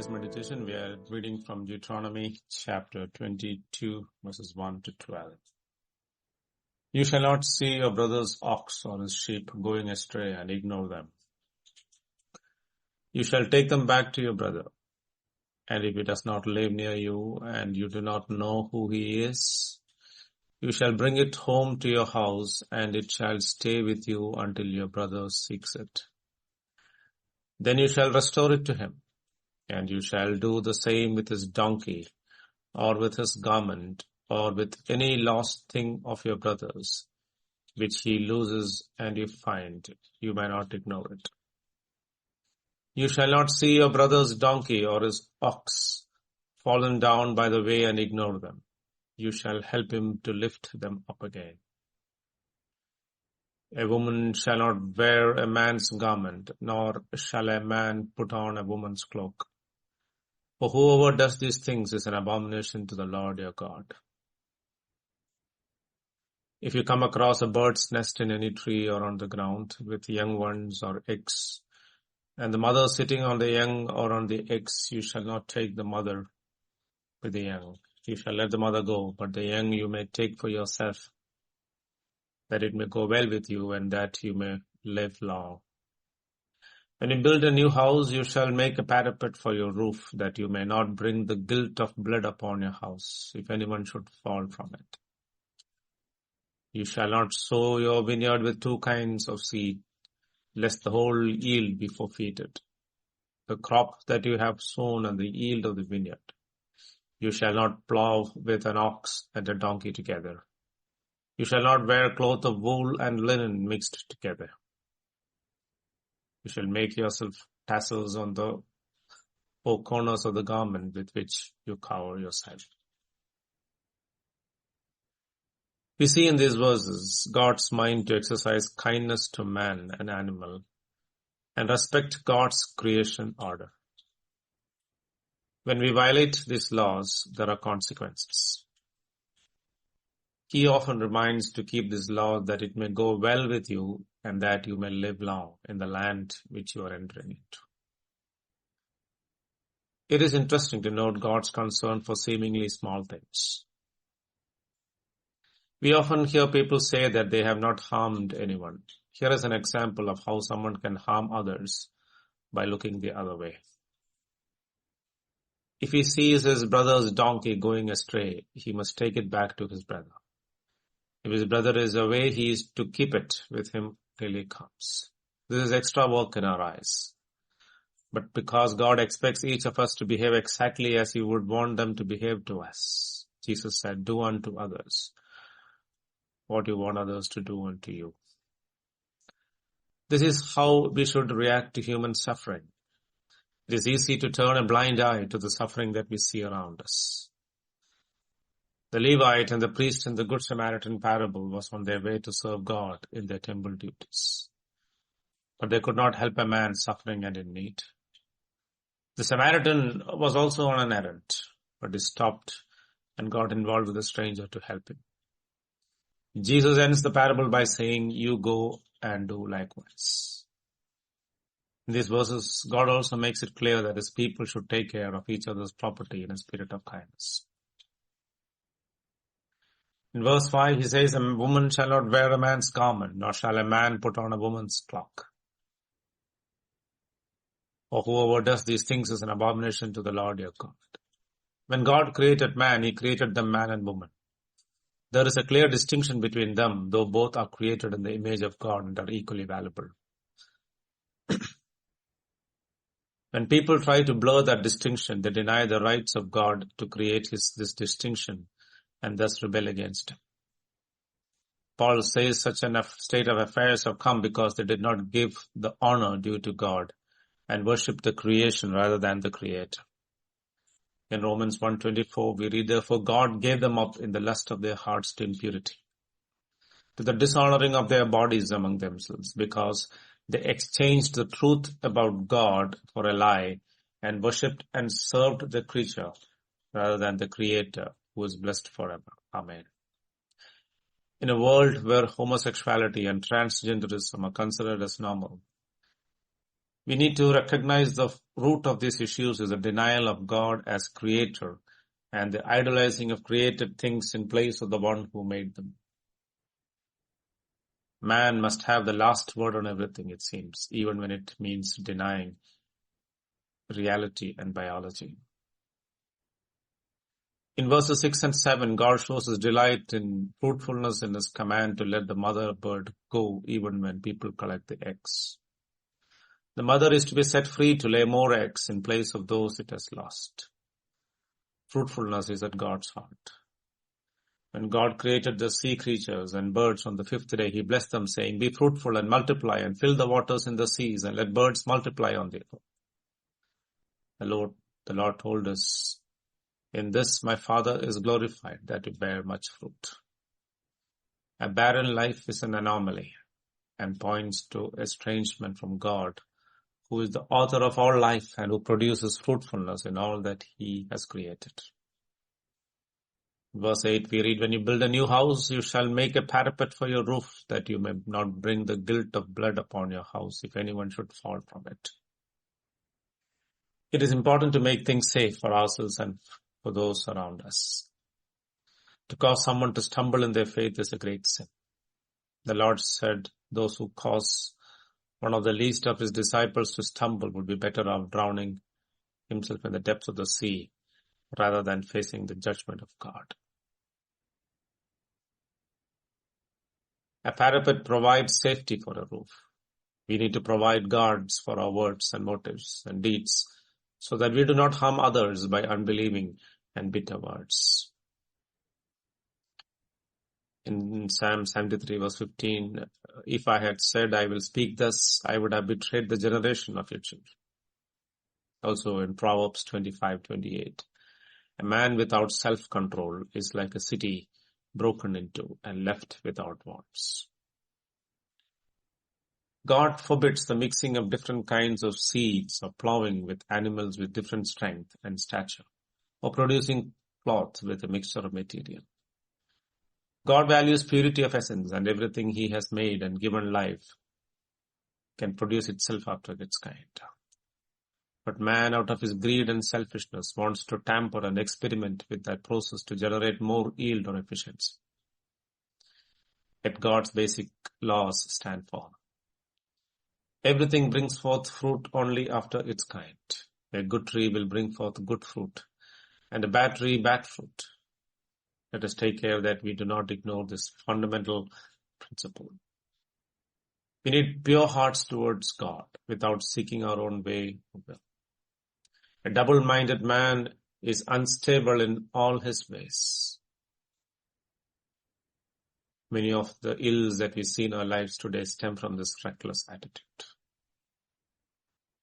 Today's meditation, we are reading from Deuteronomy chapter 22, verses 1 to 12. You shall not see your brother's ox or his sheep going astray and ignore them. You shall take them back to your brother. And if he does not live near you and you do not know who he is, you shall bring it home to your house and it shall stay with you until your brother seeks it. Then you shall restore it to him. And you shall do the same with his donkey, or with his garment, or with any lost thing of your brother's, which he loses and you find. You may not ignore it. You shall not see your brother's donkey or his ox fallen down by the way and ignore them. You shall help him to lift them up again. A woman shall not wear a man's garment, nor shall a man put on a woman's cloak. For whoever does these things is an abomination to the Lord your God. If you come across a bird's nest in any tree or on the ground with young ones or eggs, and the mother sitting on the young or on the eggs, you shall not take the mother with the young. You shall let the mother go, but the young you may take for yourself, that it may go well with you and that you may live long. When you build a new house, you shall make a parapet for your roof, that you may not bring the guilt of blood upon your house, if anyone should fall from it. You shall not sow your vineyard with two kinds of seed, lest the whole yield be forfeited. The crop that you have sown and the yield of the vineyard. You shall not plow with an ox and a donkey together. You shall not wear cloth of wool and linen mixed together. You shall make yourself tassels on the four corners of the garment with which you cover yourself. We see in these verses God's mind to exercise kindness to man and animal and respect God's creation order. When we violate these laws, there are consequences. He often reminds to keep this law that it may go well with you and that you may live long in the land which you are entering into. It is interesting to note God's concern for seemingly small things. We often hear people say that they have not harmed anyone. Here is an example of how someone can harm others by looking the other way. If he sees his brother's donkey going astray, he must take it back to his brother. If his brother is away, he is to keep it with him till he comes. This is extra work in our eyes. But because God expects each of us to behave exactly as he would want them to behave to us, Jesus said, do unto others what you want others to do unto you. This is how we should react to human suffering. It is easy to turn a blind eye to the suffering that we see around us. The Levite and the priest in the Good Samaritan parable was on their way to serve God in their temple duties. But they could not help a man suffering and in need. The Samaritan was also on an errand, but he stopped and got involved with a stranger to help him. Jesus ends the parable by saying, you go and do likewise. In these verses, God also makes it clear that his people should take care of each other's property in a spirit of kindness. In verse 5, he says, a woman shall not wear a man's garment, nor shall a man put on a woman's cloak. For whoever does these things is an abomination to the Lord your God. When God created man, he created them man and woman. There is a clear distinction between them, though both are created in the image of God and are equally valuable. When people try to blur that distinction, they deny the rights of God to create this distinction and thus rebel against him. Paul says such a state of affairs have come because they did not give the honor due to God and worship the creation rather than the Creator. In Romans 1:24, we read, therefore God gave them up in the lust of their hearts to impurity, to the dishonoring of their bodies among themselves, because they exchanged the truth about God for a lie and worshipped and served the creature rather than the Creator, who is blessed forever. Amen. In a world where homosexuality and transgenderism are considered as normal, We need to recognize the root of these issues is a denial of God as creator and the idolizing of created things in place of the one who made them. Man must have the last word on everything, it seems, even when it means denying reality and biology. In verses 6 and 7, God shows his delight in fruitfulness in his command to let the mother bird go even when people collect the eggs. The mother is to be set free to lay more eggs in place of those it has lost. Fruitfulness is at God's heart. When God created the sea creatures and birds on the fifth day, he blessed them, saying, "Be fruitful and multiply and fill the waters in the seas and let birds multiply on the earth." The Lord told us, "In this my Father is glorified, that you bear much fruit." A barren life is an anomaly and points to estrangement from God, who is the author of all life and who produces fruitfulness in all that he has created. Verse 8 we read, "When you build a new house, you shall make a parapet for your roof, that you may not bring the guilt of blood upon your house if anyone should fall from it." It is important to make things safe for ourselves and for those around us. To cause someone to stumble in their faith is a great sin. The Lord said those who cause one of the least of his disciples to stumble would be better off drowning himself in the depths of the sea rather than facing the judgment of God. A parapet provides safety for a roof. We need to provide guards for our words and motives and deeds so that we do not harm others by unbelieving and bitter words. In Psalm 73 verse 15, "If I had said I will speak thus, I would have betrayed the generation of your children." Also in Proverbs 25:28, "A man without self-control is like a city broken into and left without walls." God forbids the mixing of different kinds of seeds or plowing with animals with different strength and stature, or producing cloth with a mixture of material. God values purity of essence, and everything he has made and given life can produce itself after its kind. But man, out of his greed and selfishness, wants to tamper and experiment with that process to generate more yield or efficiency. Yet God's basic laws stand firm. Everything brings forth fruit only after its kind. A good tree will bring forth good fruit, and a bad tree bad fruit. Let us take care that we do not ignore this fundamental principle. We need pure hearts towards God without seeking our own way or will. A double-minded man is unstable in all his ways. Many of the ills that we see in our lives today stem from this reckless attitude.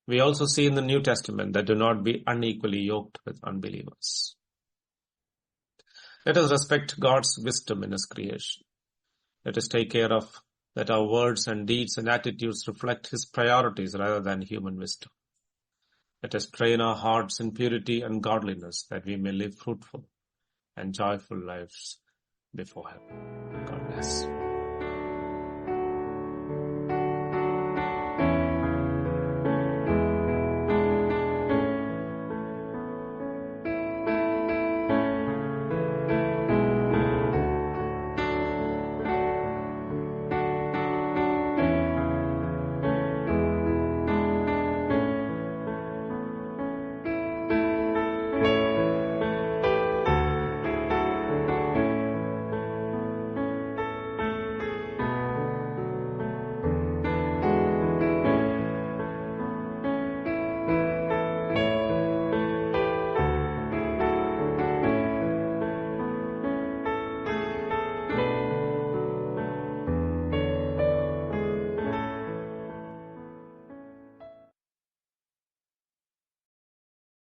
We also see in the New Testament that do not be unequally yoked with unbelievers. Let us respect God's wisdom in his creation. Let us take care of that our words and deeds and attitudes reflect his priorities rather than human wisdom. Let us train our hearts in purity and godliness that we may live fruitful and joyful lives before him. God bless.